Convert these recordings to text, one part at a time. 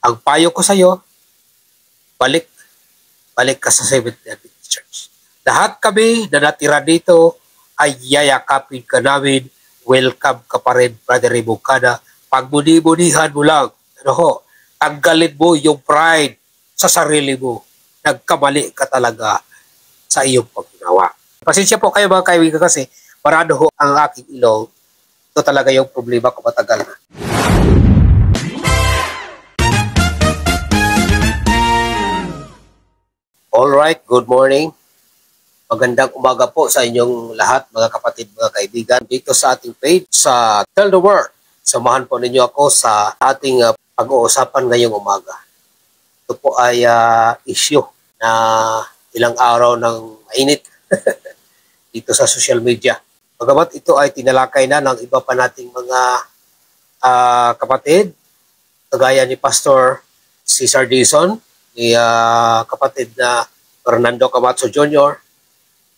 Ang payo ko sa iyo, balik ka sa Seventh-day Adventist Church. Lahat kami na natira dito ay yayakapin ka namin. Welcome ka pa rin, Brother Ray Moncada. Pagmuni-munihan mo lang, tanggalin mo yung pride sa sarili mo. Nagkamali ka talaga sa iyong paggawa. Pasensya po kayo mga kaibigan kasi marado ho ang aking ilong. Ito talaga yung problema ko matagal na. Alright, good morning. Magandang umaga po sa inyong lahat, mga kapatid, mga kaibigan. Dito sa ating page sa Tell the World. Samahan po ninyo ako sa ating pag-uusapan ngayong umaga. Ito po ay issue na ilang araw ng mainit dito sa social media. Bagamat ito ay tinalakay na ng iba pa nating mga kapatid, kagaya ni Pastor Cesar Dizon, ni kapatid na Fernando Camacho Jr.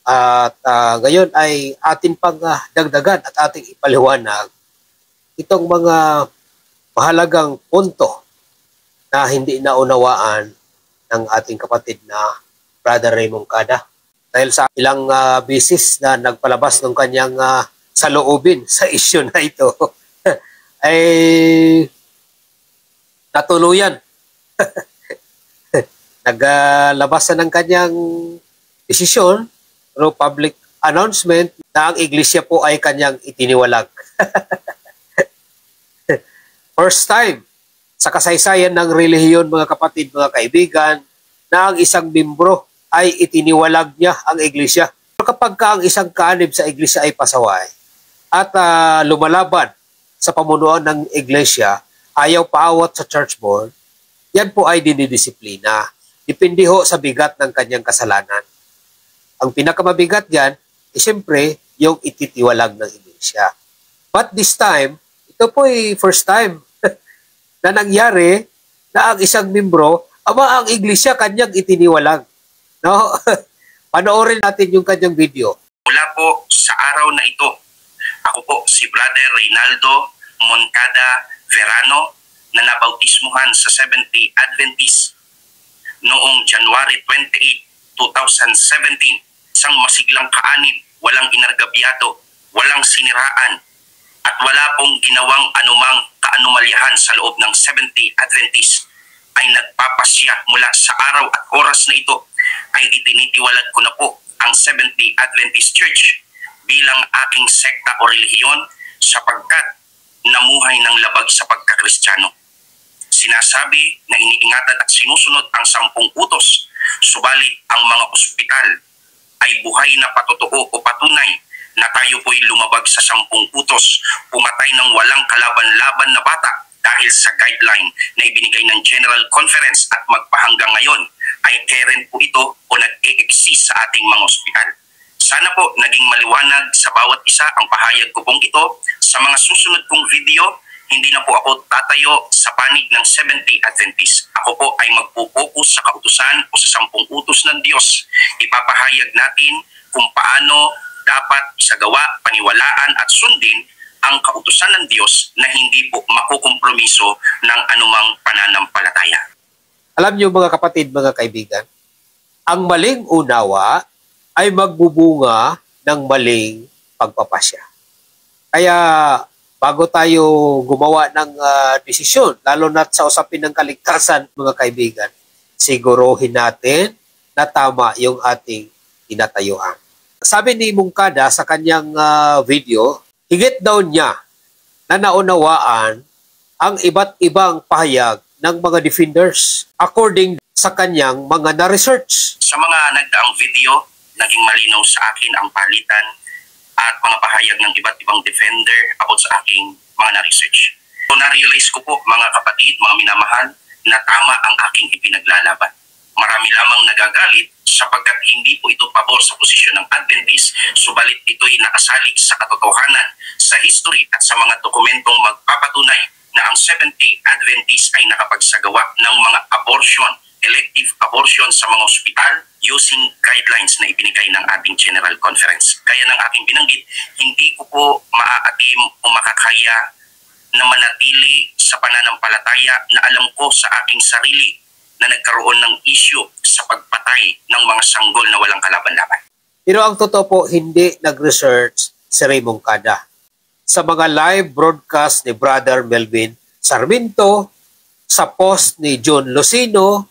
At ngayon ay atin pang dagdagan at ating ipaliwanag itong mga mahalagang punto na hindi naunawaan ng ating kapatid na Brother Ray Moncada. Dahil sa ilang bisis na nagpalabas ng kanyang saloobin sa issue na ito, ay natuluyan. Naglabas na ng kanyang desisyon through public announcement na ang iglesia po ay kanyang itiniwalag. First time sa kasaysayan ng relihiyon, mga kapatid, mga kaibigan, na ang isang membro ay itiniwalag niya ang iglesia. Kapag ang isang kaanib sa iglesia ay pasaway at lumalaban sa pamunuan ng iglesia, ayaw paawat sa church board, yan po ay dinidisiplina. Depende ho sa bigat ng kanyang kasalanan. Ang pinakamabigat yan, siyempre, yung ititiwalag ng iglesia. But this time, ito po ay first time na nangyari na ang isang membro, ang iglesia kanyang itiniwalag. No? Panoorin natin yung kanyang video. Mula po sa araw na ito, ako po si Brother Reynaldo Moncada Verano na nabautismuhan sa Seventh-day Adventist noong January 28, 2017, isang masiglang kaanib, walang inargabyado, walang siniraan, at wala pong ginawang anumang kaanumalyahan sa loob ng Seventh-day Adventist, ay nagpapasya mula sa araw at oras na ito ay itinitiwalag ko na po ang Seventh-day Adventist Church bilang aking sekta o relihiyon sapagkat namuhay ng labag sa pagkakristyano. Sinasabi na iniingatan at sinusunod ang 10 utos, subalit ang mga ospital ay buhay na patotoo o patunay na tayo po'y lumabag sa 10 utos, pumatay ng walang kalaban-laban na bata dahil sa guideline na ibinigay ng General Conference at magpahanggang ngayon ay current po ito o nag-e-exist sa ating mga ospital. Sana po naging maliwanag sa bawat isa ang pahayag ko pong ito. Sa mga susunod kong video, hindi na po ako tatayo sa panig ng Seventh-day Adventist. Ako po ay magpo-focus sa kautusan o sa 10 utos ng Diyos. Ipapahayag natin kung paano dapat isagawa, paniwalaan at sundin ang kautusan ng Diyos na hindi po makukompromiso ng anumang pananampalataya. Alam niyo mga kapatid, mga kaibigan, ang maling unawa ay magbubunga ng maling pagpapasya. Kaya bago tayo gumawa ng desisyon, lalo na sa usapin ng kaligtasan, mga kaibigan, siguruhin natin na tama yung ating tinatayuan. Sabi ni Moncada sa kanyang video, higit daw niya na naunawaan ang iba't ibang pahayag ng mga defenders according sa kanyang mga na-research. Sa mga nagdaang video, naging malinaw sa akin ang palitan at mga pahayag ng iba't ibang defender about sa aking mga na-research. So, na-realize ko po, mga kapatid, mga minamahal, na tama ang aking ipinaglalaban. Marami lamang nagagalit sapagkat hindi po ito pabor sa posisyon ng Adventist, subalit ito'y nakasalig sa katotohanan, sa history at sa mga dokumentong magpapatunay na ang Seventh-day Adventist ay nakapagsagawa ng mga abortion, elective abortion sa mga ospital using guidelines na ibinigay ng ating General Conference. Gaya ng aking binanggit, hindi ko po maaatim o makakaya na manatili sa pananampalataya na alam ko sa aking sarili na nagkaroon ng issue sa pagpatay ng mga sanggol na walang kalaban-laban. Pero ang totoo po, hindi nag-research si Ray Moncada. Sa mga live broadcast ni Brother Melvin Sarmiento, sa post ni John Lucino,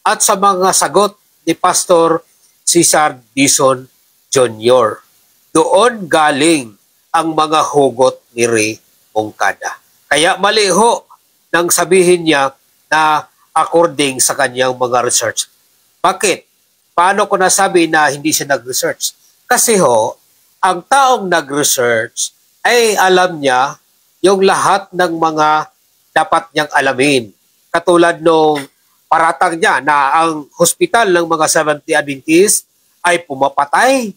at sa mga sagot ni Pastor Cesar Dizon Jr. Doon galing ang mga hugot ni Ray Moncada. Kaya mali ho nang sabihin niya na according sa kanyang mga research. Bakit? Paano ko nasabi na hindi siya nag-research? Kasi ho, ang taong nag-research ay alam niya yung lahat ng mga dapat niyang alamin. Katulad nung paratang niya na ang hospital ng mga Seventh Day Adventist ay pumapatay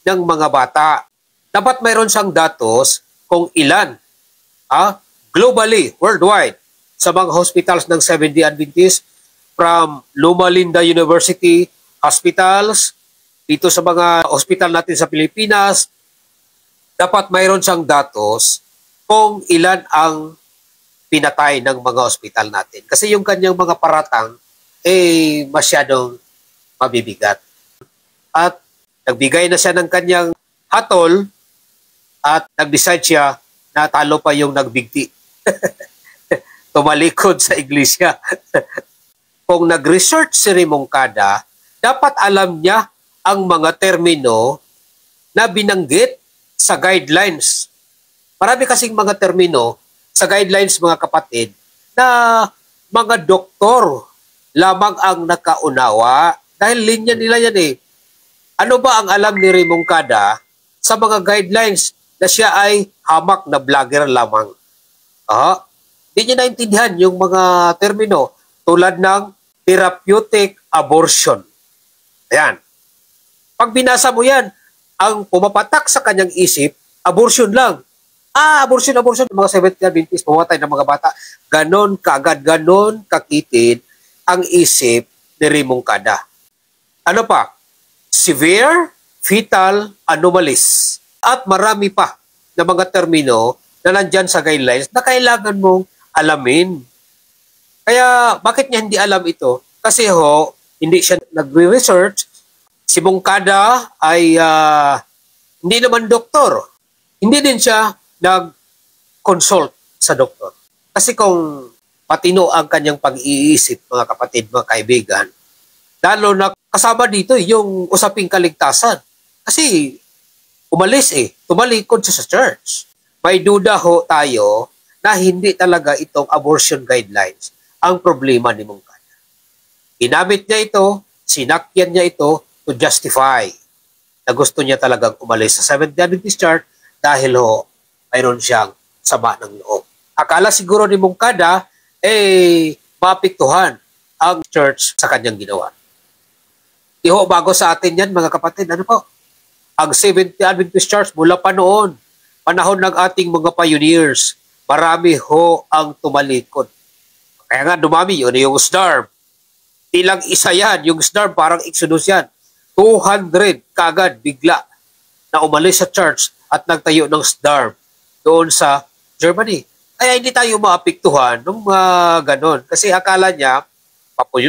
ng mga bata. Dapat mayroon siyang datos kung ilan globally, worldwide, sa mga hospitals ng Seventh Day Adventist, from Loma Linda University hospitals, dito sa mga hospital natin sa Pilipinas, dapat mayroon siyang datos kung ilan ang pinatay ng mga hospital natin. Kasi yung kanyang mga paratang masyadong mabibigat. At nagbigay na siya ng kanyang hatol at nag-decide siya na talo pa yung nagbigti. Tumalikod sa iglesia. Kung nag-research si Ray Moncada, dapat alam niya ang mga termino na binanggit sa guidelines. Marami kasing mga termino sa guidelines, mga kapatid, na mga doktor lamang ang nakaunawa dahil linya nila yan eh. Ano ba ang alam ni Ray Moncada sa mga guidelines na siya ay hamak na vlogger lamang? Hindi niya naintindihan yung mga termino tulad ng therapeutic abortion. Ayan. Pag binasa mo yan, ang pumapatak sa kanyang isip, abortion lang. Abortion. Mga Seventh Day Adventist, pumatay ng mga bata. Ganon kaagad, ganon kakitid ang isip ni Ray Moncada. Ano pa? Severe fetal anomalies. At marami pa na mga termino na nandyan sa guidelines na kailangan mong alamin. Kaya bakit niya hindi alam ito? Kasi hindi siya nagre-research. Si Moncada ay hindi naman doktor. Hindi din siya nag-consult sa doktor. Kasi kung patino ang kanyang pag-iisip, mga kapatid, mga kaibigan, lalo na kasama dito yung usaping kaligtasan. Kasi umalis tumalikod siya sa church. May duda ho tayo na hindi talaga itong abortion guidelines ang problema ni Moncada. Ginamit niya ito, sinakyan niya ito to justify na gusto niya talagang umalis sa Seventh Day Adventist Church dahil mayroon siyang sama ng loob. Akala siguro ni Moncada, maapektuhan ang church sa kanyang ginawa. Bago sa atin yan, mga kapatid, ano po? Ang Seventh Day Adventist Church mula pa noon, panahon ng ating mga pioneers, marami ang tumalikod. Kaya nga dumami yun, yung SDARM. Ilang isa yan, yung SDARM parang Exodus yan. 200 kagad bigla na umalis sa church at nagtayo ng SDARM doon sa Germany. Kaya hindi tayo maapektuhan ng ganon. Kasi akala niya,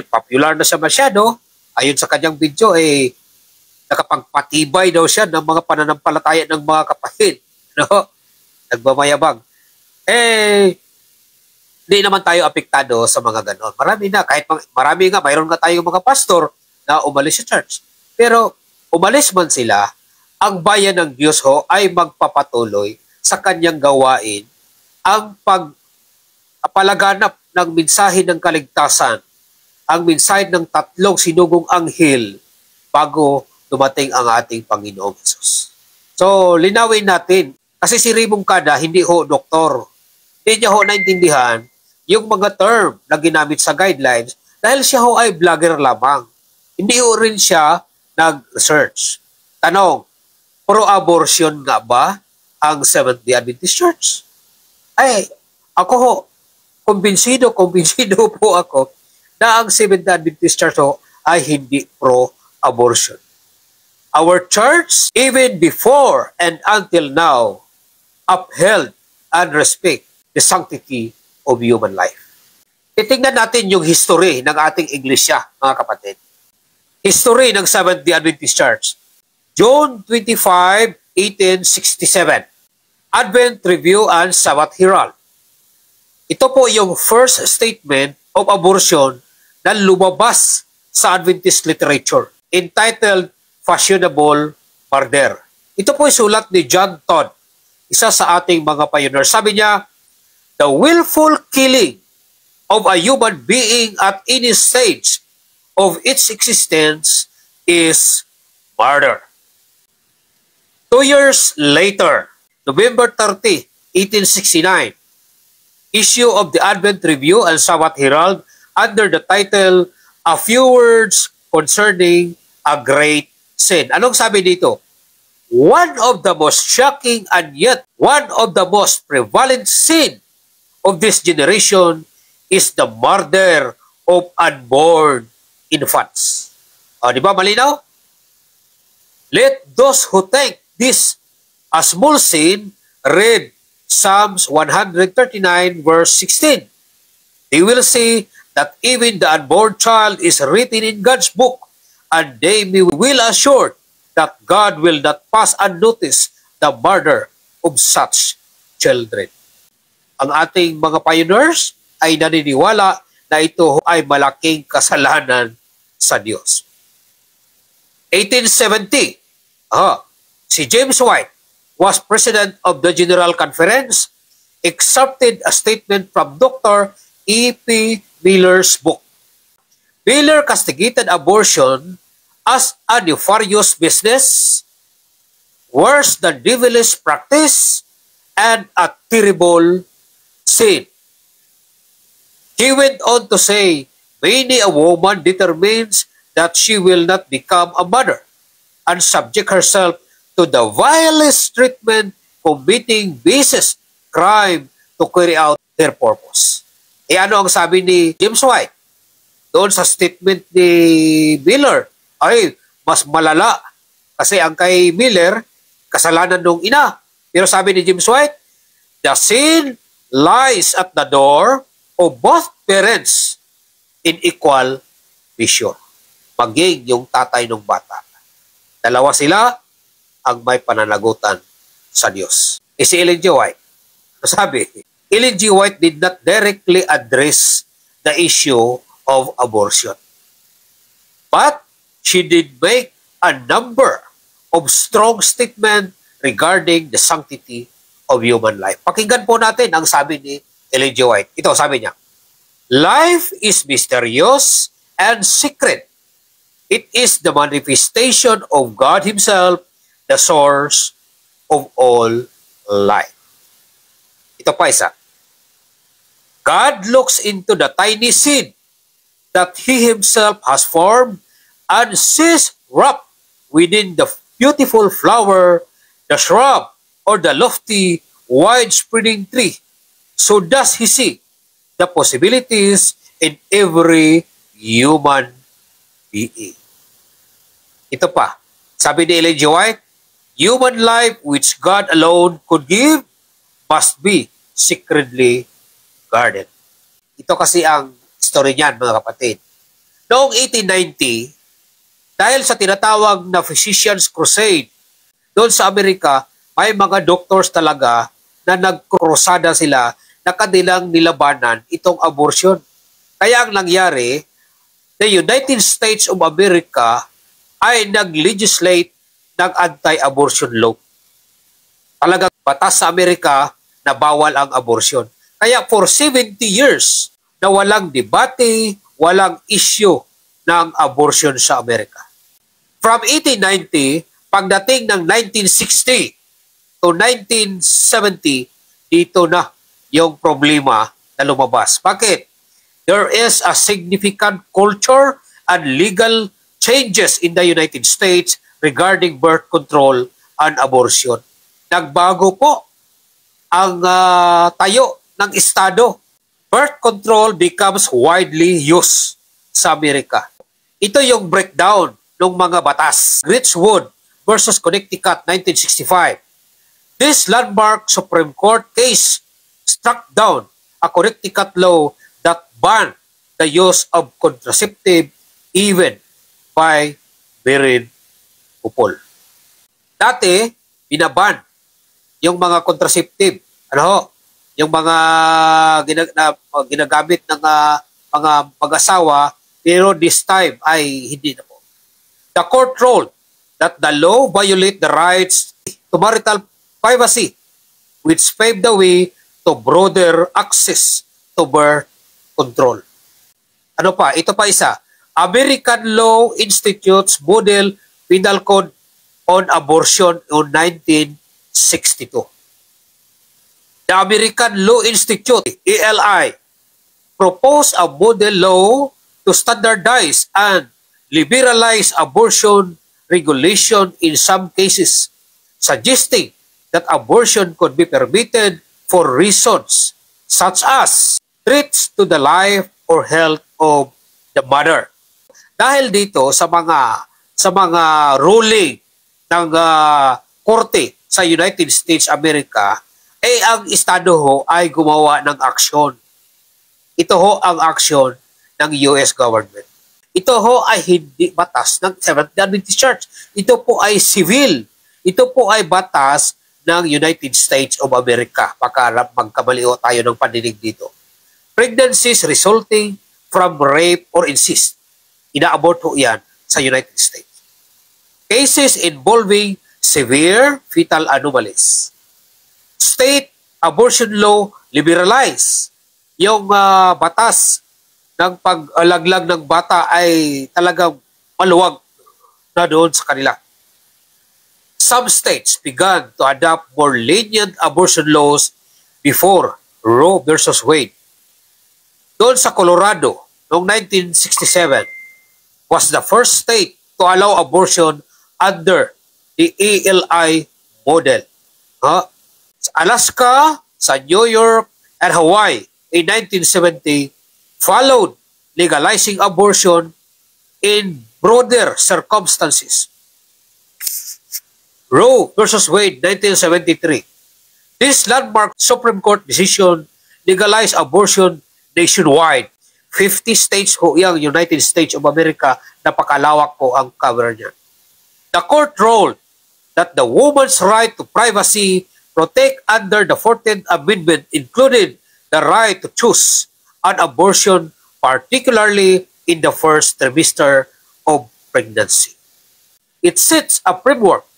popular na siya masyado. Ayon sa kanyang video, nakapagpatibay daw siya ng mga pananampalataya ng mga kapatid. No? Nagmamayabang. Hindi naman tayo apektado sa mga ganon. Marami nga, mayroon nga tayong mga pastor na umalis sa church. Pero umalis man sila, ang bayan ng Diyos ay magpapatuloy sa kanyang gawain ang pagpalaganap ng mensahe ng kaligtasan, ang mensahe ng tatlong sinugong anghel bago dumating ang ating Panginoong Hesus. So, linawin natin, kasi si Ray Moncada hindi doktor. Hindi niya naintindihan yung mga term na ginamit sa guidelines dahil siya ay vlogger lamang. Hindi rin siya nag-research. Tanong, pro-abortion nga ba ang Seventh Day Adventist Church? Ako kumbinsido po ako na ang Seventh Day Adventist Church ay hindi pro-abortion. Our church, even before and until now, upheld and respect the sanctity of human life. Titingnan natin yung history ng ating iglesia, mga kapatid. History ng Seventh-day Adventist Church. June 25, 1867. Advent Review and Sabbath Herald. Ito po yung first statement of abortion na lumabas sa Adventist literature, entitled Fashionable Murder. Ito po ay sulat ni John Todd, isa sa ating mga pioneers. Sabi niya, the willful killing of a human being at any stage of its existence is murder. 2 years later, November 30, 1869, issue of the Advent Review and Sabbath Herald under the title, A Few Words Concerning a Great Sin. Anong sabi dito? One of the most shocking and yet one of the most prevalent sin of this generation is the murder of unborn infants. Di ba malinaw? Let those who think this a small sin read Psalms 139 verse 16. They will see that even the unborn child is written in God's book, and they will assure that God will not pass unnoticed the murder of such children. Ang ating mga pioneers ay naniniwala na ito ay malaking kasalanan sa Diyos. 1870, si James White was president of the General Conference, accepted a statement from Dr. E.P. Miller's book. Miller castigated abortion as a nefarious business, worse than devilish practice, and a terrible sin. He went on to say, many a woman determines that she will not become a mother and subject herself to the vilest treatment, committing baseless crime to carry out their purpose. Ano ang sabi ni James White? Doon sa statement ni Miller, ay mas malala. Kasi ang kay Miller, kasalanan ng ina. Pero sabi ni James White, the sin lies at the door of both parents in equal measure. Maging yung tatay ng bata. Dalawa sila ang may pananagutan sa Diyos. Si Ellen G. White, sabi, Ellen G. White did not directly address the issue of abortion. But she did make a number of strong statements regarding the sanctity of human life. Pakinggan po natin ang sabi ni Ellen G. White. Ito, sabi niya, life is mysterious and secret. It is the manifestation of God Himself, the source of all life. Ito pa isa. God looks into the tiny seed that He Himself has formed and sees wrapped within the beautiful flower, the shrub, or the lofty, wide-spreading tree. So does He see the possibilities in every human being. Ito pa, sabi ni Ellen G. White, human life which God alone could give must be secretly guarded. Ito kasi ang story niyan, mga kapatid. Noong 1890, dahil sa tinatawag na Physicians Crusade, doon sa Amerika, may mga doctors talaga na nagkrusada sila na kanilang nilabanan itong abortion. Kaya ang nangyari, the United States of America ay nag-legislate ng anti-abortion law. Talagang batas sa Amerika na bawal ang abortion. Kaya for 70 years na walang debate, walang issue ng abortion sa Amerika. From 1890, pagdating ng 1960 to 1970, dito na yung problema na lumabas. Bakit? There is a significant culture and legal changes in the United States regarding birth control and abortion. Nagbago po ang tayo ng Estado. Birth control becomes widely used sa Amerika. Ito yung breakdown ng mga batas. Richwood versus Connecticut, 1965. This landmark Supreme Court case struck down a Connecticut law that banned the use of contraceptive even by married couple. Dati, binaban yung mga contraceptive, yung mga ginagamit ng mga mag-asawa, pero this time ay hindi na po. The court ruled that the law violate the rights to marital privacy, which paved the way to broader access to birth control. Ano pa? Ito pa isa. American Law Institute's Model Penal Code on Abortion in 1962. The American Law Institute, ALI, proposed a model law to standardize and liberalize abortion regulation in some cases, suggesting that abortion could be permitted for reasons such as threats to the life or health of the mother. Dahil dito sa mga ruling ng korte sa United States America, ang estado ho ay gumawa ng aksyon. Ito ho ang aksyon ng US government. Ito ho ay hindi batas ng Seventh-day Adventist Church. Ito po ay civil. Ito po ay batas ng United States of America. Baka magkamali ho tayo ng pandinig dito. Pregnancies resulting from rape or incest. Ina-abort ho yan sa United States. Cases involving severe fetal anomalies. State abortion law liberalize. Yung batas ng paglaglag ng bata ay talagang maluwag na doon sa kanila. Some states began to adopt more lenient abortion laws before Roe versus Wade. Doon sa Colorado, noong 1967, was the first state to allow abortion under the ALI model. Sa Alaska, sa New York, and Hawaii in 1970, followed legalizing abortion in broader circumstances. Roe versus Wade, 1973. This landmark Supreme Court decision legalized abortion nationwide. 50 states ho yung United States of America, napakalawak po ang cover niya. The court ruled that the woman's right to privacy protect under the 14th Amendment included the right to choose an abortion, particularly in the first trimester of pregnancy. It sets a framework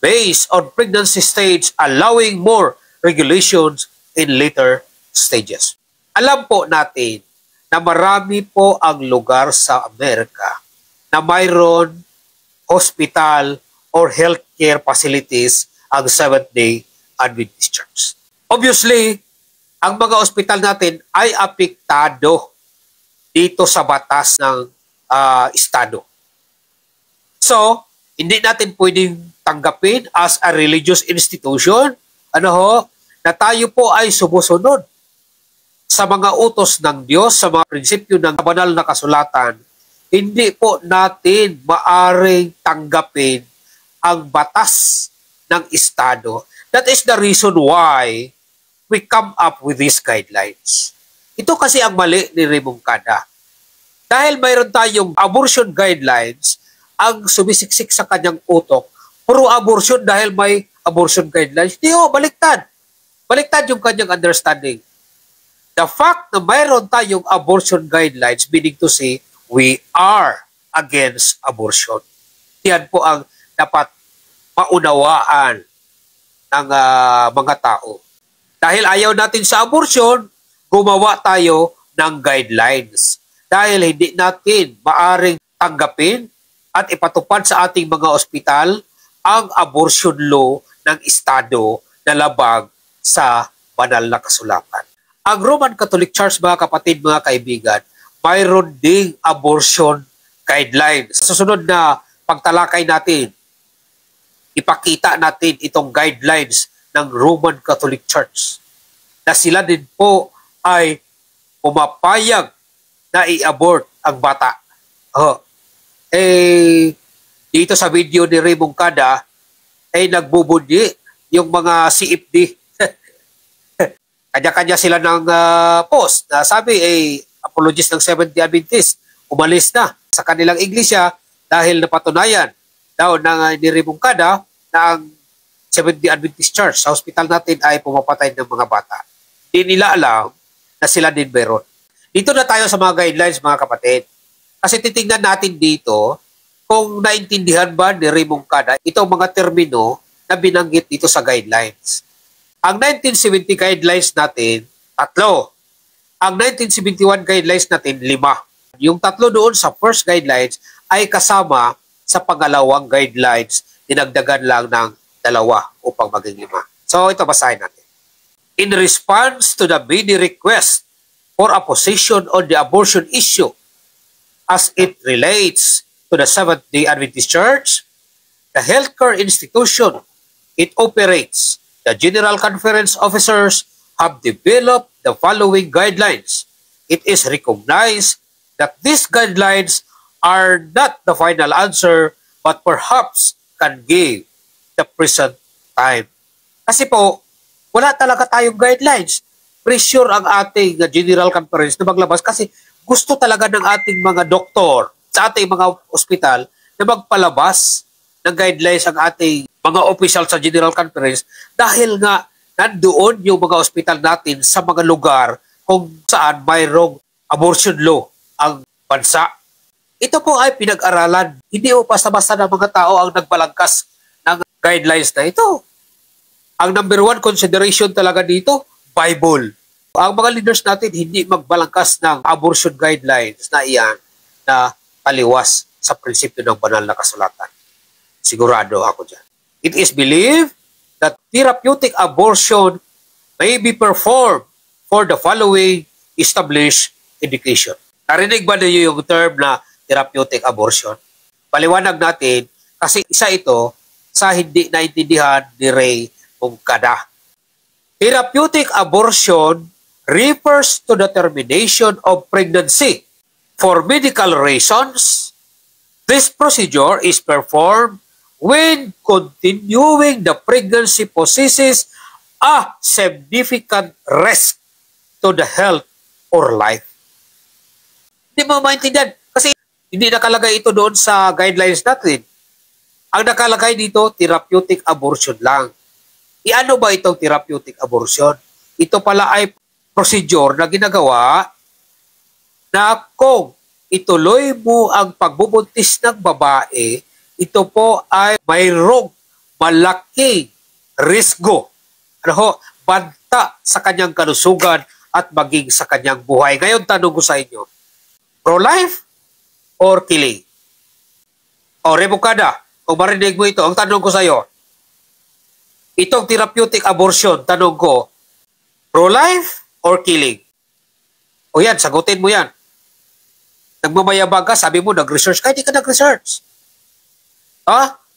based on pregnancy stage, allowing more regulations in later stages. Alam po natin na marami po ang lugar sa Amerika na mayroon hospital or healthcare facilities ang Seventh-day Adventist Church. Obviously, ang mga ospital natin ay apektado dito sa batas ng estado. So, hindi natin pwedeng tanggapin as a religious institution na tayo po ay sumusunod sa mga utos ng Diyos, sa mga prinsipyo ng banal na kasulatan. Hindi po natin maaring tanggapin ang batas ng estado. That is the reason why we come up with these guidelines. Ito kasi ang mali ni Raymond Kada. Dahil mayroon tayong abortion guidelines, ang sumisiksik sa kanyang utok, puro abortion dahil may abortion guidelines. Hindi baliktad. Baliktad yung kanyang understanding. The fact na mayroon tayong abortion guidelines, meaning to say, we are against abortion. Yan po ang dapat maunawaan ng mga tao. Dahil ayaw natin sa abortion, gumawa tayo ng guidelines. Dahil hindi natin maaring tanggapin at ipatupad sa ating mga ospital ang abortion law ng estado na labag sa banal na kasulatan. Ang Roman Catholic Church, mga kapatid, mga kaibigan, mayroon ding abortion guidelines. Sa susunod na pagtalakay natin, ipakita natin itong guidelines ng Roman Catholic Church na sila din po ay pumapayag na i-abort ang bata. Dito sa video ni Raymond Kada, nagbubunyi yung mga CFD. Kanya-kanya sila ng post na sabi apologies ng Seventh-day Adventist umalis na sa kanilang iglesia dahil napatunayan daw ng niribungkada na ang Seventh-day Adventist Church sa hospital natin ay pumapatay ng mga bata. Hindi nila alam na sila din meron. Dito na tayo sa mga guidelines, mga kapatid. Kasi titingnan natin dito kung naintindihan ba ni Raymond Kada itong mga termino na binanggit dito sa guidelines. Ang 1970 guidelines natin, 3. Ang 1971 guidelines natin, 5. Yung 3 doon sa first guidelines ay kasama sa pangalawang guidelines, dinagdagan lang ng 2 upang maging 5. So ito basahin natin. In response to the many requests for a position on the abortion issue as it relates to the Seventh-day Adventist Church, the healthcare institution it operates, the General Conference officers have developed the following guidelines. It is recognized that these guidelines are not the final answer but perhaps can give the present time. Kasi po, wala talaga tayong guidelines. Pressure ang ating General Conference na maglabas kasi gusto talaga ng ating mga doktor sa ating mga ospital na magpalabas ng guidelines ang ating mga official sa General Conference dahil nga nandoon yung mga ospital natin sa mga lugar kung saan mayroong abortion law ang bansa. Ito po ay pinag-aralan. Hindi po basta-basta ng mga tao ang nagbalangkas ng guidelines na ito. Ang number 1 consideration talaga dito, Bible. Ang mga leaders natin hindi magbalangkas ng abortion guidelines na iyan na taliwas sa prinsipyo ng banal na kasulatan. Sigurado ako dyan. It is believed that therapeutic abortion may be performed for the following established indication. Narinig ba niyo yung term na therapeutic abortion? Paliwanag natin kasi isa ito sa hindi naintindihan ni Ray Mungkada. Therapeutic abortion refers to the termination of pregnancy for medical reasons. This procedure is performed when continuing the pregnancy possesses a significant risk to the health or life. Hindi mo maintindihan kasi hindi nakalagay ito doon sa guidelines natin. Ang nakalagay dito, therapeutic abortion lang. Iano ba itong therapeutic abortion? Ito pala ay procedure na ginagawa na kung ituloy mo ang pagbubuntis ng babae, ito po ay mayroong malaking risgo, banta sa kanyang kalusugan at maging sa kanyang buhay. Ngayon, tanong ko sa inyo, pro-life or killing? O, Rebukada, kung marinig mo ito, ang tanong ko sa iyo, itong therapeutic abortion, tanong ko, pro-life or killing? O yan, sagutin mo yan. Nagmamayabang ka, sabi mo, nag-research ka, hindi ka nag-research.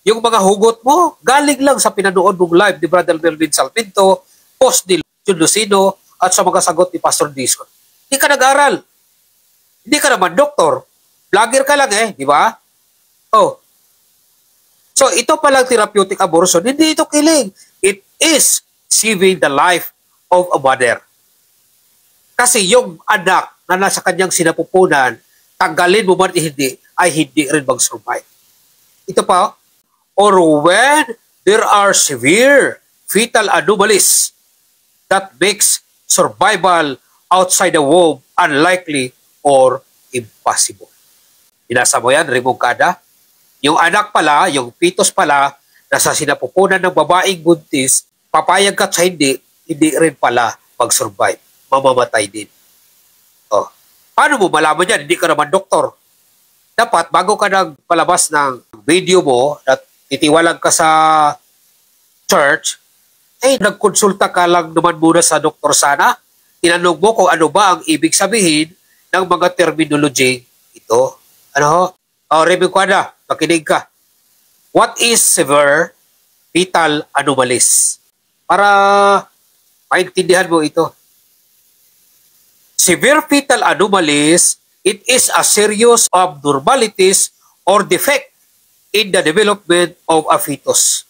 Yung mga hugot mo, galing lang sa pinanood mong live ni Brother Melvin Salpinto, post ni Jun Lucino, at sa mga sagot ni Pastor Dison. Hindi ka nag-aral. Hindi ka naman doktor. Vlogger ka lang di ba? So, ito palang therapeutic abortion, hindi ito killing. It is saving the life of a mother. Kasi yung anak na nasa kanyang sinapupunan, tanggalin mo man hindi, ay hindi rin mag-survive. Ito pa, or when there are severe fetal anomalies that makes survival outside the womb unlikely or impossible. Binasa mo yan, Remongkada? Yung anak pala, yung fetus pala, nasa sinapupunan ng babaeng buntis, papayag ka sa hindi rin pala mag-survive. Mamamatay din. Paano mo malaman yan? Hindi ka naman doktor. Dapat, bago ka nagpalabas ng video mo at titiwalag ka sa church, nagkonsulta ka lang naman muna sa doktor sana. Tinanong mo kung ano ba ang ibig sabihin ng mga terminology ito. Rebukada, makinig ka. What is severe fetal anomalies? Para maintindihan mo ito. Severe fetal anomalies, it is a serious abnormalities or defect in the development of a fetus.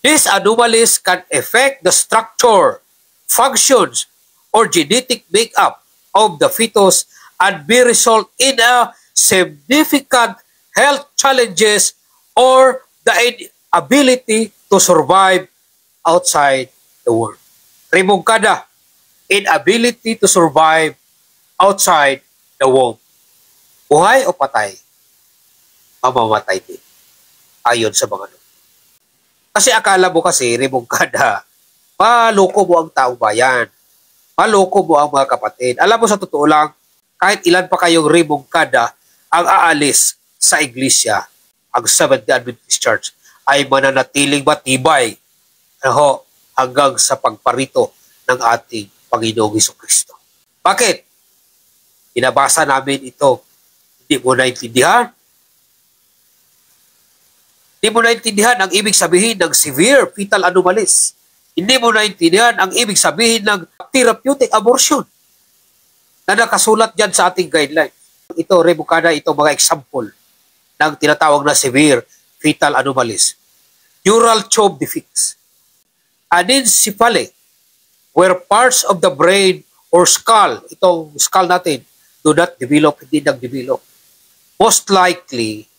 These anomalies can affect the structure, functions, or genetic makeup of the fetus and may result in a significant health challenges or the inability to survive outside the womb. Remungkada, inability to survive outside the womb. Buhay o patay? Mamamatay din. Ayon sa mga nun. Kasi akala mo kasi, remungkada, maloko mo ang taong bayan. Maloko mo ang mga kapatid. Alam mo sa totoo lang, kahit ilan pa kayong remungkada ang aalis sa iglesia, ang Seventh-day Adventist Church ay mananatiling matibay hanggang sa pagparito ng ating Panginoong Hesukristo. Bakit? Binabasa namin ito. Hindi mo naintindihan? Hindi mo naintindihan ang ibig sabihin ng severe fetal anomalies. Hindi mo naintindihan ang ibig sabihin ng therapeutic abortion na nakasulat dyan sa ating guidelines. Ito, remukada, ito mga example ng tinatawag na severe fetal anomalies. Neural tube defects. Anencephaly, where parts of the brain or skull, itong skull natin, do not develop, hindi nag-develop. Most likely,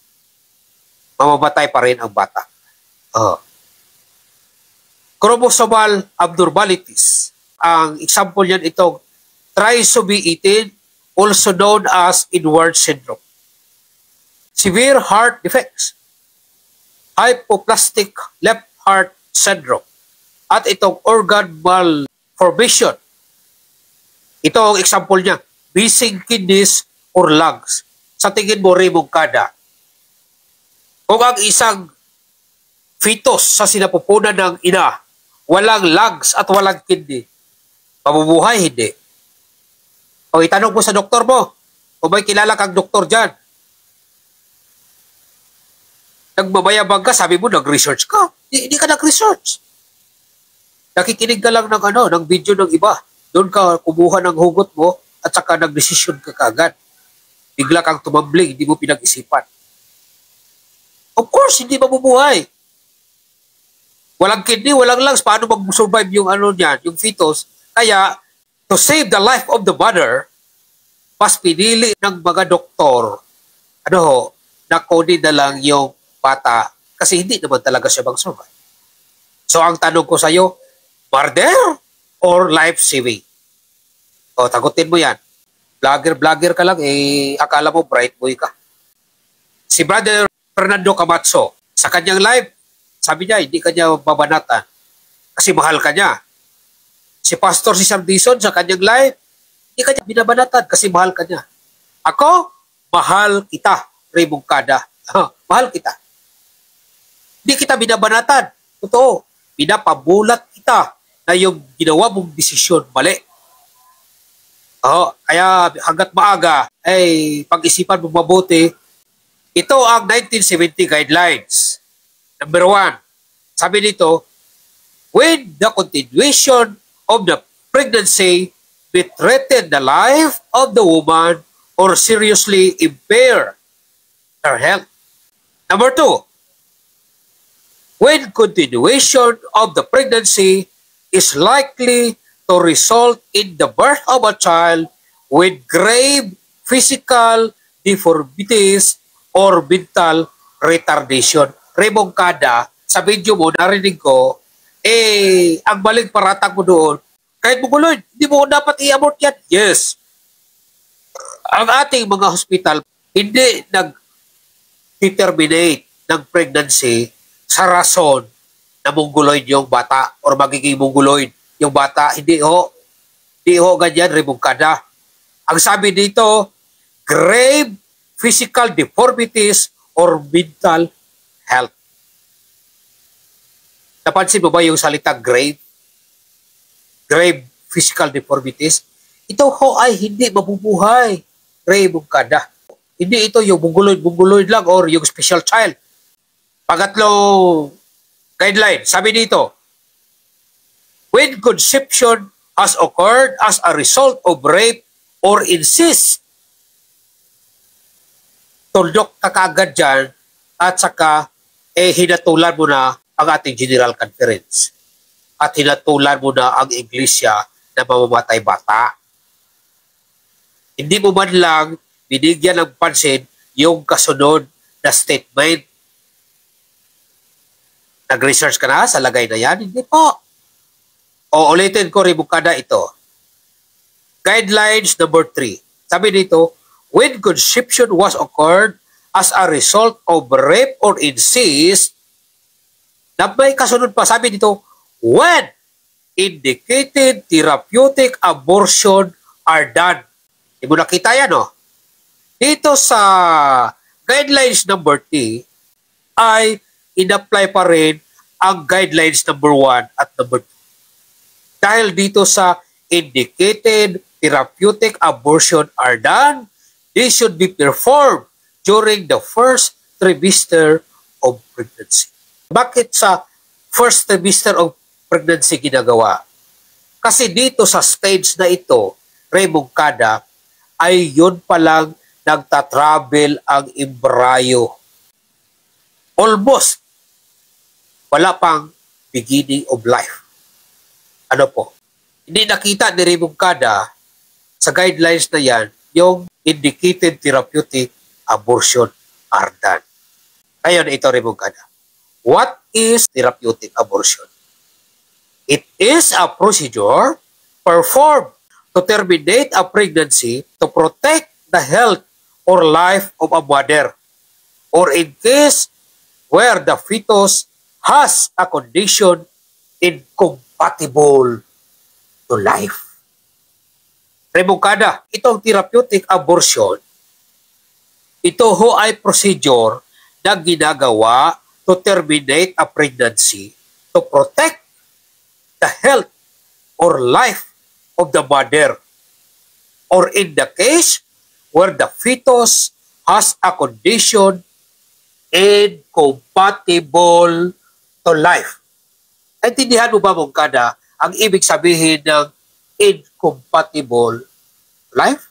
mamamatay pa rin ang bata. Chromosomal abnormalities. Ang example niyan itong trisomy 18, also known as Edwards syndrome. Severe heart defects. Hypoplastic left heart syndrome. At itong organ malformation. Ito ang example niya. Missing kidneys or lungs. Sa tingin mo, remungkada. Kung ang isang fetus sa sinapupunan ng ina, walang lungs at walang kidney, mabubuhay, hindi. O itanong mo sa doktor mo, kung may kilala kang doktor dyan. Nagmamayabang ka, sabi mo, nag-research ka. Hindi ka nag-research. Nakikinig ka lang ng video ng iba. Doon ka kumuha ng hugot mo at saka nag-desisyon ka kagad. Bigla kang tumambling, hindi mo pinag-isipan. Of course, hindi mabubuhay. Walang kidney, walang lungs. Paano mag-survive yung yung fetus? Kaya, to save the life of the mother, mas pinili ng mga doktor, na kunin na lang yung bata kasi hindi naman talaga siya mag-survive. So, ang tanong ko sa iyo, murder or life-saving? O, tagutin mo yan. Vlogger ka lang, akala mo bright boy ka. Si Brother Fernando Camacho, sa kanyang live, sabi niya, hindi kanya babanatan kasi mahal ka niya. Si Pastor Cesar Dizon, sa kanyang live, hindi kanya binabanatan kasi mahal ka niya. Ako, mahal kita, remungkada. Mahal kita. Hindi kita binabanatan. Totoo, pinapabulat kita na yung ginawa mong desisyon mali. Kaya hanggat maaga, pag-isipan mo mabuti. Ito ang 1970 guidelines. Number 1, sabi nito, when the continuation of the pregnancy may threaten the life of the woman or seriously impair her health. Number 2, when continuation of the pregnancy is likely to result in the birth of a child with grave physical deformities or mental retardation. Remungkada, sa video mo, narinig ko, ang baling paratang mo doon, kahit buguloy, hindi mo dapat i-abort yan. Yes. Ang ating mga hospital, hindi nag-determinate ng pregnancy sa rason na mongoloid yung bata or magiging mongoloid yung bata. Hindi ho. Hindi ho ganyan, remungkada. Ang sabi dito, grave physical deformities or mental health. Napansin mo ba yung salitang grave? Grave physical deformities? Ito ho ay hindi mabubuhay. Remungkada. Hindi ito yung bunguloid lang or yung special child. Pangatlong guideline, sabi dito, when conception has occurred as a result of rape or incest, tuldok ka kagad dyan at saka hinatulan mo na ang ating General Conference at hinatulan mo na ang Iglesia na mamamatay bata. Hindi mo man lang binigyan ng pansin yung kasunod na statement. Nag-research ka na sa lagay na yan? Hindi po. O ulitin ko, rebukada ito. Guidelines number 3. Sabi dito, when conception was occurred as a result of rape or incest, na may kasunod pa, sabi dito, when indicated therapeutic abortion are done. Hindi mo nakita yan, no? Dito sa guidelines number 3 ay in-apply pa rin ang guidelines number 1 at number 2. Dahil dito sa indicated therapeutic abortion are done, they should be performed during the first trimester of pregnancy. Bakit sa first trimester of pregnancy ginagawa? Kasi dito sa stage na ito, rebukada, ay yun palang nagtatravel ang embryo. Almost wala pang beginning of life. Ano po? Hindi nakita ni rebukada sa guidelines na yan yung indicated therapeutic abortion are done. Ngayon ito rebukada. What is therapeutic abortion? It is a procedure performed to terminate a pregnancy to protect the health or life of a mother, or in case where the fetus has a condition incompatible to life. Rebukada, itong therapeutic abortion, ito ho ay procedure na ginagawa to terminate a pregnancy to protect the health or life of the mother, or in the case where the fetus has a condition incompatible to life. Naintindihan mo ba, Mongkada, ang ibig sabihin ng incompatible life?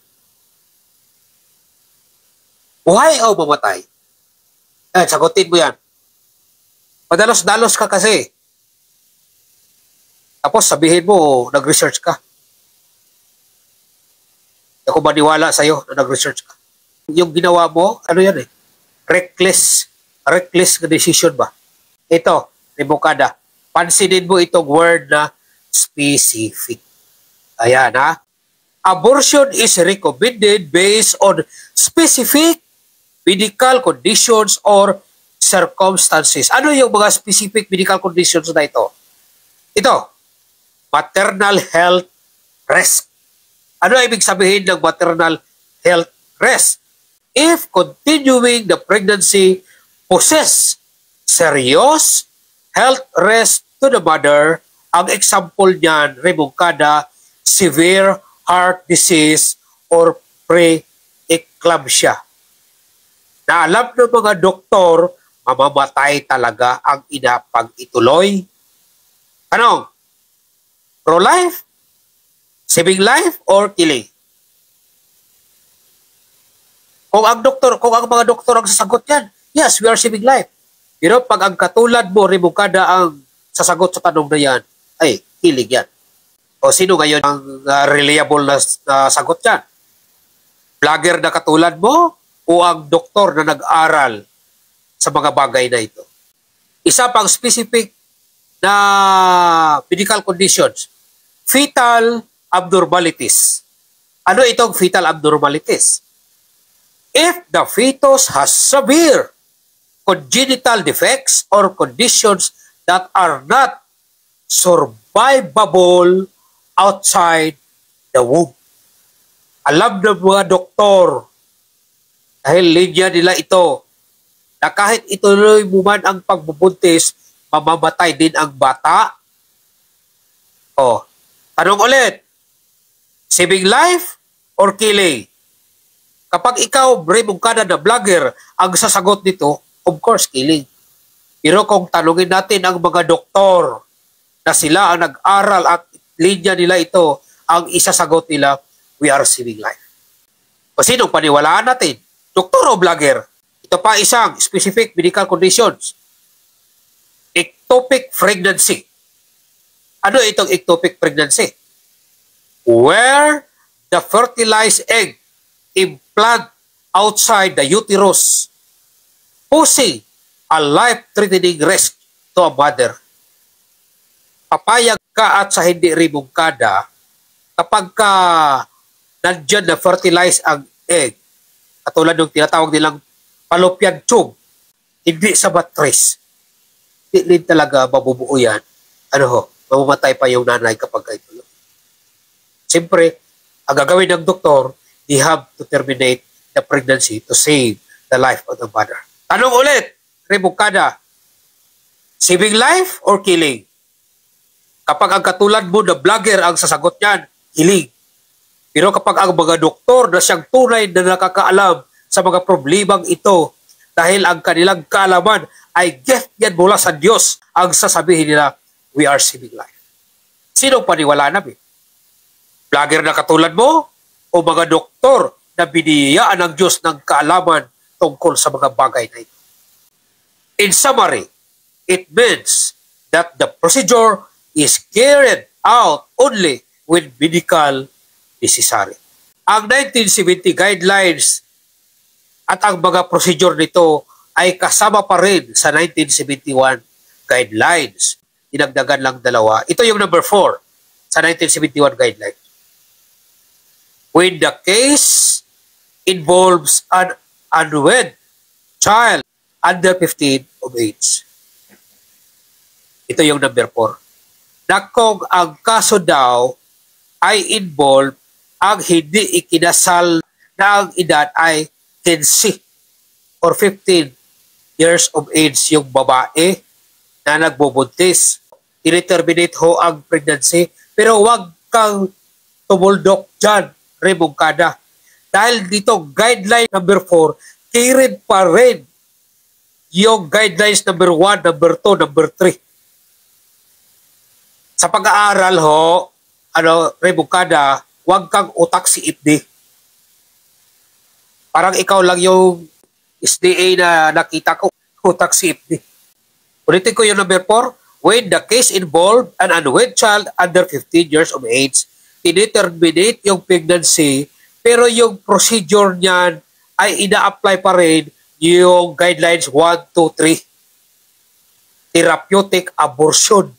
Buhay o mamatay? Sagutin mo yan. Padalos-dalos ka kasi. Tapos sabihin mo, nag-research ka. Ako maniwala sa'yo na nag-research ka. Yung ginawa mo, ano yan eh? Reckless na decision ba? Ito, rebukada. Pansinin mo itong word na specific. Ayan ha. Abortion is recommended based on specific medical conditions or circumstances. Ano yung mga specific medical conditions na ito? Ito, maternal health risk. Ano ibig sabihin ng maternal health risk? If continuing the pregnancy poses serious health risk to the mother, ang example niyan, rebukada, severe heart disease or pre-eclampsia. Na alam ng mga doktor, mamamatay talaga ang ina pag ituloy. Ano? Pro-life? Saving life or killing? Kung ang mga doktor ang sasagot yan, yes, we are saving life. Pero pag ang katulad mo, rebukada ang sasagot sa tanong na yan, ay, killing yan. O sino ngayon ang reliable na sagot yan? Vlogger na katulad mo o ang doktor na nag-aral sa mga bagay na ito? Isa pang specific na medical conditions, fetal abnormalities. Ano itong fetal abnormalities? If the fetus has severe congenital defects or conditions that are not survivable outside the womb. Alam ng mga doktor, dahil linya nila ito, na kahit ituloy mo man ang pagbubuntis, mamamatay din ang bata. O, tanong ulit, saving life or killing? Kapag ikaw, rebukada na vlogger, ang sasagot nito, of course, killing. Pero kung tanungin natin ang mga doktor na sila ang nag-aral at linya nila ito, ang isasagot nila, we are saving life. O sinong paniwalaan natin? Doktor o vlogger? Ito pa isang specific medical conditions. Ectopic pregnancy. Ano itong ectopic pregnancy? where the fertilized egg implant outside the uterus, posing a life-threatening risk to a mother. Papayag ka at sa hindi rimungkada kapag ka nandyan na fertilize ang egg, katulad ng tinatawag nilang fallopian tube, hindi sa mattress, hindi talaga mabubuo yan. Mamamatay pa yung nanay kapag ito. Siyempre, ang gagawin ng doktor, they have to terminate the pregnancy to save the life of the mother. Tanong ulit, rebukada, saving life or killing? Kapag ang katulad mo na vlogger ang sasagot niyan, killing. Pero kapag ang mga doktor na siyang tunay na nakakaalam sa mga problemang ito, dahil ang kanilang kaalaman ay gift yan mula sa Diyos, ang sasabihin nila, we are saving life. Sinong paniwala namin? Vlogger na katulad mo o mga doktor na biniyaan ng Diyos ng kaalaman tungkol sa mga bagay na ito? In summary, it means that the procedure is carried out only when medical necessary. Ang 1970 guidelines at ang mga procedure nito ay kasama pa rin sa 1971 guidelines. Dinagdagan lang dalawa. Ito yung number 4 sa 1971 guidelines. When the case involves an unwed child under 15 of age. Ito yung number 4. Na kung ang kaso daw ay involve ang hindi ikinasal na ang edad ay 15 or 15 years of age yung babae na nagbubuntis. I-terminate ho ang pregnancy, pero huwag kang tumuldok dyan, rebungkada. Dahil dito, guideline number 4, carried pa rin yung guidelines number 1, number 2, number 3. Sa pag-aaral ho, rebungkada, huwag kang utak si IPD. Parang ikaw lang yung SDA na nakita ko, utak si IPD. Ulitin ko yung number 4, when the case involved an unwed child under 15 years of age, i-determinate yung pregnancy, pero yung procedure niyan ay ina-apply pa rin yung guidelines 1, 2, 3. Therapeutic abortion.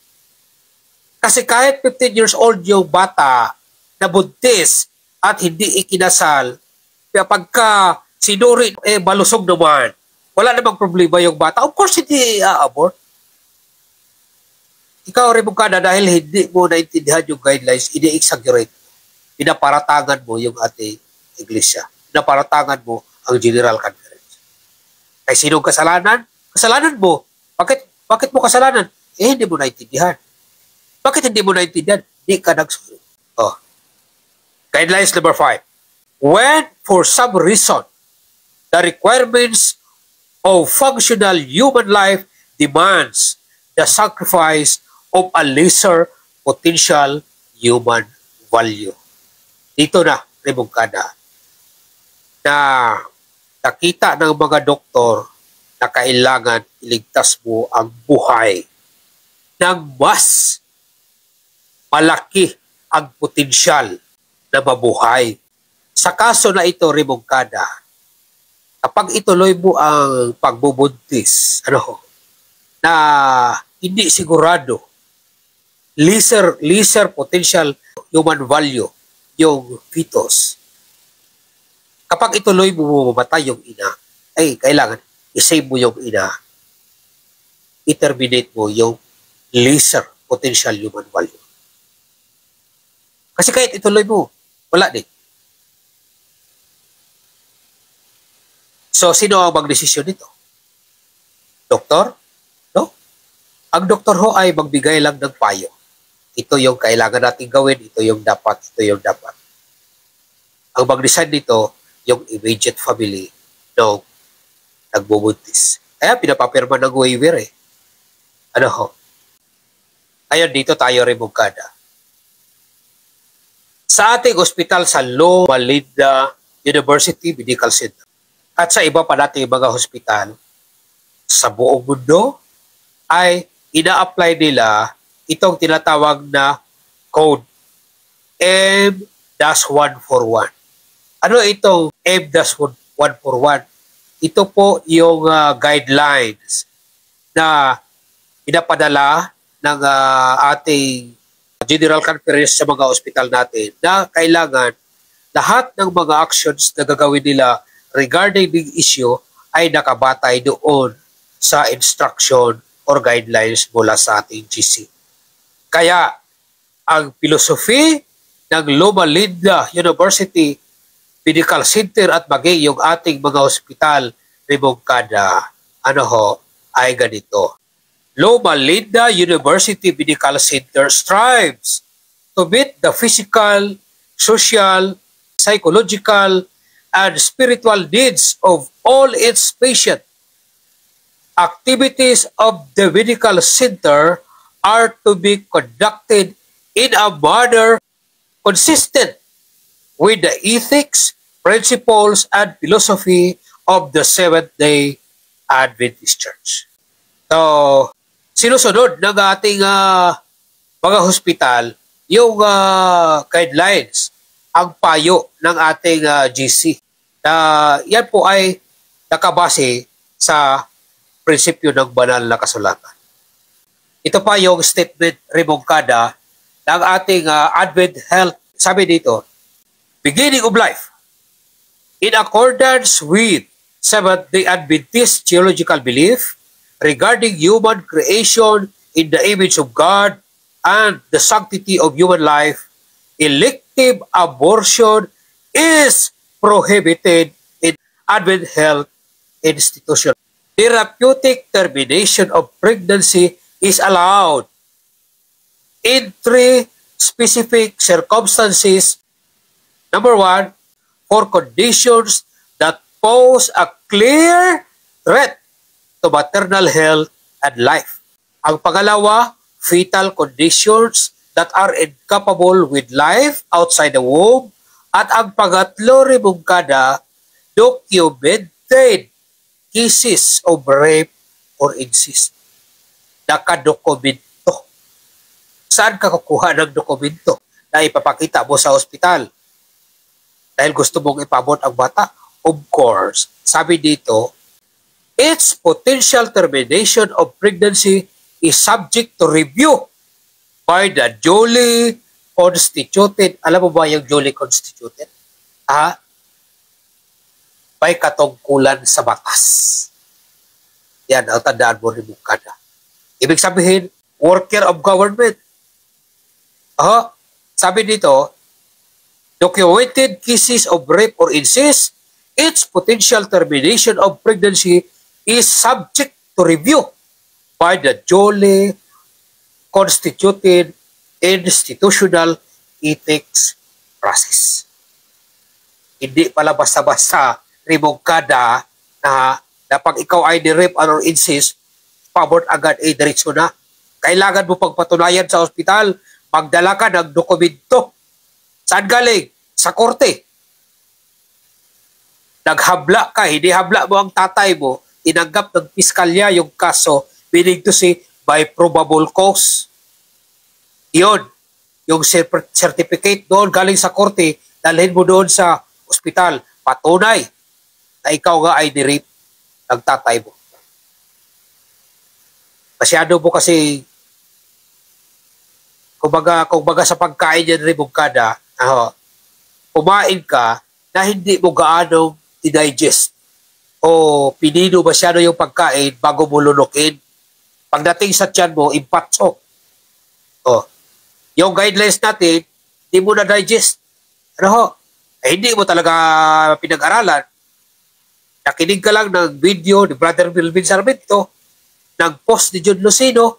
Kasi kahit 15 years old yung bata na buntis at hindi ikinasal, pagka sinuri, malusog naman, wala namang problema yung bata. Of course, hindi abort. Ikaw rin mong dahil hindi mo naintindihan yung guidelines, ini-exaggerate. Pinaparatangan mo yung ating iglesia. Pinaparatangan mo ang General Conference. Kaya sinong kasalanan? Kasalanan mo. Bakit mo kasalanan? Hindi mo naintindihan. Bakit hindi mo naintindihan? Hindi ka nagsusunod. Guidelines number 5. When, for some reason, the requirements of functional human life demands the sacrifice of a lesser potential human value. Dito na, rebungkada, na nakita ng mga doktor na kailangan iligtas mo ang buhay ng mas malaki ang potensyal na mabuhay. Sa kaso na ito, rebungkada, kapag ituloy mo ang pagbubuntis, na hindi sigurado, lesser potential human value, yung fetus. Kapag ituloy mo mamatay yung ina, ay kailangan i-save mo yung ina, i-terminate mo yung lesser potential human value. Kasi kahit ituloy mo, wala din. So, sino ang magdesisyon nito? Doktor? No? Ang doktor ho ay magbigay lang ng payo. Ito yung kailangan natin gawin, ito yung dapat, ito yung dapat. Ang mag-design nito, yung immediate family ng nagbubuntis. Kaya pinapapirma ng waiver eh. Ayun, dito tayo rebungkada. Sa ating ospital sa Loma Linda University Medical Center at sa iba pa nating mga hospital sa buong mundo ay ina-apply nila itong tinatawag na code M-141. Ano itong M-141? Ito po yung guidelines na pinapadala ng ating General Conference sa mga ospital natin na kailangan lahat ng mga actions na gagawin nila regarding the issue ay nakabatay doon sa instruction or guidelines mula sa ating GC. Kaya, ang philosophy ng Loma Linda University Medical Center at maging yung ating mga ospital ni Moncada, ay ganito. Loma Linda University Medical Center strives to meet the physical, social, psychological, and spiritual needs of all its patients. Activities of the medical center are to be conducted in a manner consistent with the ethics, principles, and philosophy of the Seventh-day Adventist Church. So, sinusunod ng ating mga hospital yung guidelines, ang payo ng ating GC. Yan po ay nakabase sa prinsipyo ng banal na kasulatan. Ito pa yung statement remongkada ng ating Advent Health. Sabi dito, beginning of life, in accordance with Seventh-day Adventist theological belief regarding human creation in the image of God and the sanctity of human life, elective abortion is prohibited in Advent Health institution. Therapeutic termination of pregnancy is allowed in 3 specific circumstances. Number 1, for conditions that pose a clear threat to maternal health and life. Ang pangalawa, fetal conditions that are incapable with life outside the womb. At ang pangatlo, remongkada, documented cases of rape or incest. Nakadokumento. Saan ka kukuha ng dokumento na ipapakita mo sa ospital? Dahil gusto mong ipabot ang bata? Of course, sabi dito, its potential termination of pregnancy is subject to review by the duly constituted. Alam mo ba yung duly constituted? May katungkulan sa batas. Yan, ang tandaan mo rin mukada. Ibig sabihin, worker of government. Sabi dito, documented cases of rape or incest, its potential termination of pregnancy is subject to review by the duly constituted institutional ethics process. Hindi pala basta-basta remongkada na pag ikaw ay ni-rape or incest, pabot agad diretso na. Kailangan mo pagpatunayan sa ospital, magdala ka ng dokumento. Saan galing? Sa korte. Naghabla ka, hindi habla mo ang tatay mo, tinanggap ng piskalya yung kaso, meaning to say, by probable cause. Yun, yung certificate doon galing sa korte, dalhin mo doon sa ospital, patunay na ikaw nga ay ni-rape ng tatay mo. Masyado mo kasi, kung baga sa pagkain yan rin mongkada, kumain ka na hindi mo gaano i-digest o pinino masyado yung pagkain bago mo lunukin. Pagdating sa tiyan mo, impatsok. Yung guidelines natin, hindi mo na-digest. Hindi mo talaga pinag-aralan. Nakinig ka lang ng video ni Brother Melvin Sarmiento, nag-post ni John Lucino,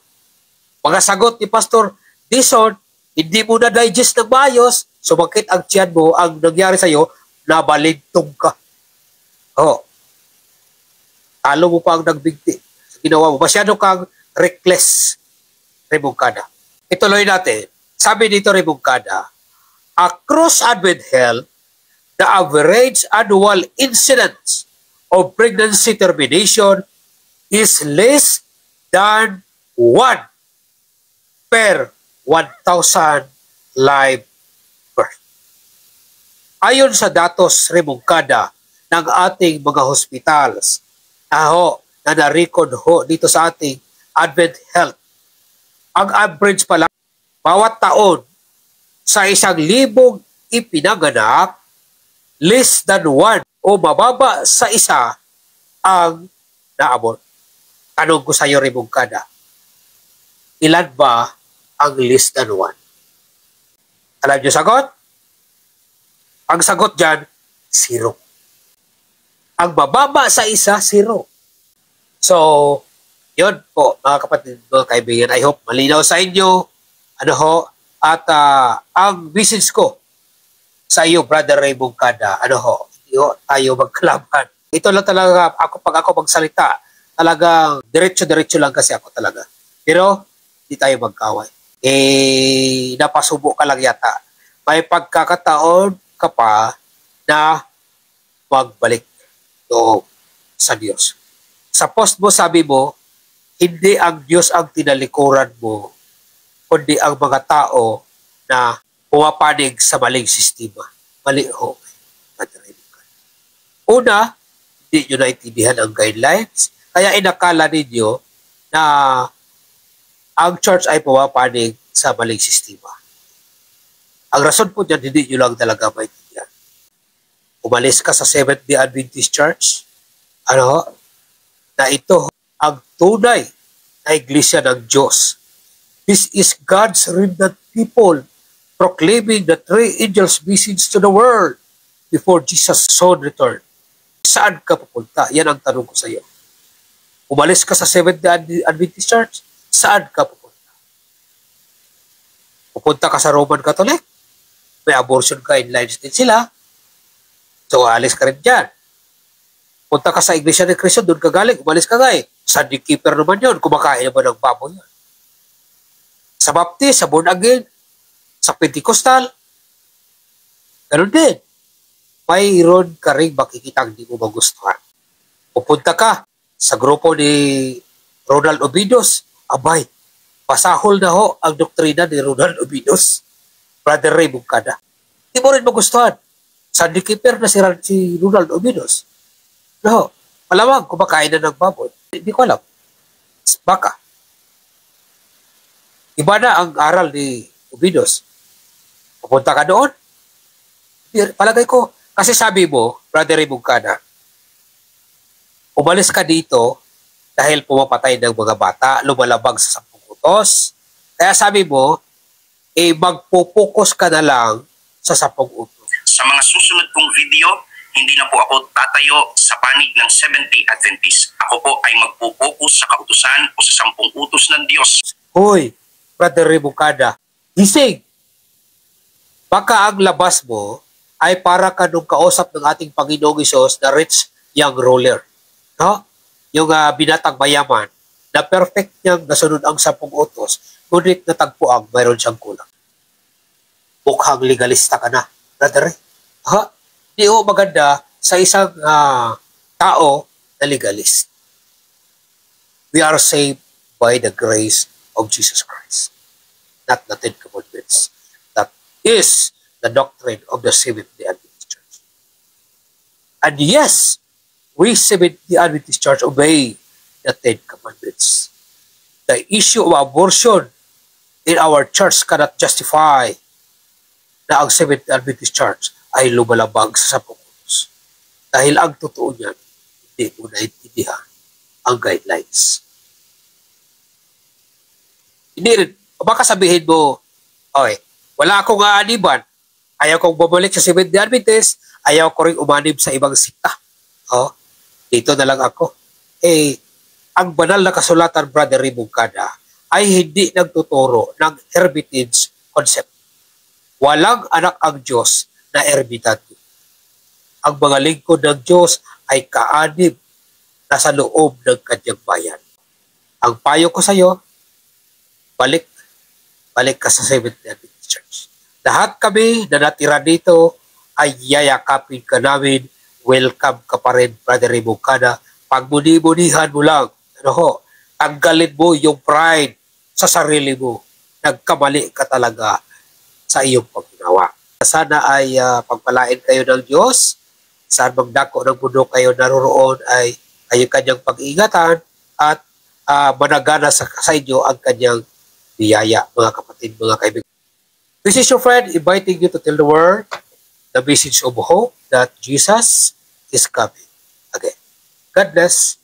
mga sagot ni Pastor Dison, hindi mo na-digest ng maayos, sumakit ang tiyan mo, ang nangyari sa'yo, nabalintong ka. Talo mo pa ang nagbigti. Ginawa mo. Masyado kang reckless, remongkada. Ituloy natin. Sabi dito, remongkada, across Advent Health, the average annual incidence of pregnancy termination is less than 1 per 1,000 live Ayon sa datos remungkada ng ating mga hospitals na na-record ho dito sa ating Advent Health, ang average pala bawat taon sa 1,000 ipinanganak, less than 1 o mababa sa isa ang naabot. Tanong ko sa iyo, remungkada, ilan ba ang less than 1? Alam niyo sagot? Ang sagot dyan, 0. Ang bababa sa isa, 0. So, yun po, mga kapatid, mga kaibigan. I hope malinaw sa inyo. At ang message ko sa iyo, Brother Ray Bungkada, hindi tayo magkalaban. Ito lang talaga, pag ako magsalita, talagang diretso-diretso lang kasi ako talaga. Pero, hindi tayo magkaway. Napasubo ka lang yata. May pagkakataon ka pa na magbalik doon sa Diyos. Sa post mo, sabi mo, hindi ang Diyos ang tinalikuran mo, kundi ang mga tao na pumapanig sa maling sistema. Mali ho. Una, hindi nyo naintindihan ang guidelines, kaya inakala ninyo na ang church ay pumapanig sa maling sistema. Ang rason po dyan, hindi nyo lang talaga maintindihan. Umalis ka sa Seventh-day Adventist Church, na ito ang tunay na iglesia ng Diyos. This is God's remnant people proclaiming the three angels' message to the world before Jesus' soon return. Saan ka pupunta? Yan ang tanong ko sa iyo. Umalis ka sa Seventh-day Adventist Church, saan ka pupunta? Pupunta ka sa Roman Catholic? May abortion guidelines din sila. So, alis ka rin dyan. Punta ka sa Iglesia ni Cristo, doon ka galing, umalis ka nga eh. Sunday keeper naman yun, kumakain naman ng baboy yun. Sa Baptist, sa Born Again, sa Pentecostal, ganun din. Mayroon ka rin makikita hindi mo magustuhan. Pupunta ka sa grupo ni Ronald Obidos, abay, pasahol na ho ang doktrina ni Ronald Obidos, Brother Ray Bungkada. Hindi mo rin magustuhan. Sunday keeper na si Ronald Obidos. No, malamang kumakain na ng baboy. Hindi ko alam. Baka. Iba na ang aral ni Obidos. Pupunta ka doon. Palagay ko, kasi sabi mo, Brother Ray Bungkada, umalis ka dito dahil pumapatay ng mga bata, lumalabag sa 10 utos. Kaya sabi mo, magpupokus ka na lang sa 10 utos. Sa mga susunod kong video, hindi na po ako tatayo sa panig ng Seventh-day Adventist. Ako po ay magpo-focus sa kautusan o sa 10 utos ng Diyos. Hoy, Brother Ray Bungkada, gising! Baka ang labas mo ay para ka nung kausap ng ating Panginoong Isos na rich young ruler. No? Yung binatang mayaman na perfect niyang nasunod ang 10 utos, ngunit natagpuan mayroon siyang kulang. Mukhang legalista ka na, Brother Ray. Di ho maganda sa isang tao na legalist. We are saved by the grace of Jesus Christ, not the 10 Commandments. That is the doctrine of the Seventh-day Adventist Church. And yes, we Seventh-day Adventist Church obey the 10 Commandments. The issue of abortion in our church cannot justify na ang Seventh-day Adventist Church ay lumalabag sa 10 utos. Dahil ang totoo niyan, hindi mo naintindihan ang guidelines. Hindi rin, baka sabihin mo, okay, wala akong aaniban, ayaw kong bumalik sa Seventh-day Adventist, ayaw ko rin umanib sa ibang sikta. Dito na lang ako. Ang banal na kasulatan, Brother Ray Bungkada, ay hindi nagtuturo ng hermitage concept. Walang anak ang Diyos na ermitado. Ang mga lingkod ng Diyos ay kaanib na sa loob ng kanyang bayan. Ang payo ko sa iyo, balik ka sa Seventh-day Adventist Church. Lahat kami na natira dito ay yayakapin ka namin. Welcome ka pa rin, Brother Ray Bungkada. Pagmuni-munihan mo lang. Tanggalin mo yung pride sa sarili mo. Nagkamali ka talaga sa iyong paggawa. Sana ay pagpalain kayo ng Diyos. Saan magdako ng mundo kayo naroroon ay kanyang pag-iingatan at managana sa inyo ang kanyang biyaya, mga kapatid, mga kaibigan. This is your friend inviting you to tell the world the message of hope that Jesus is coming again. God bless.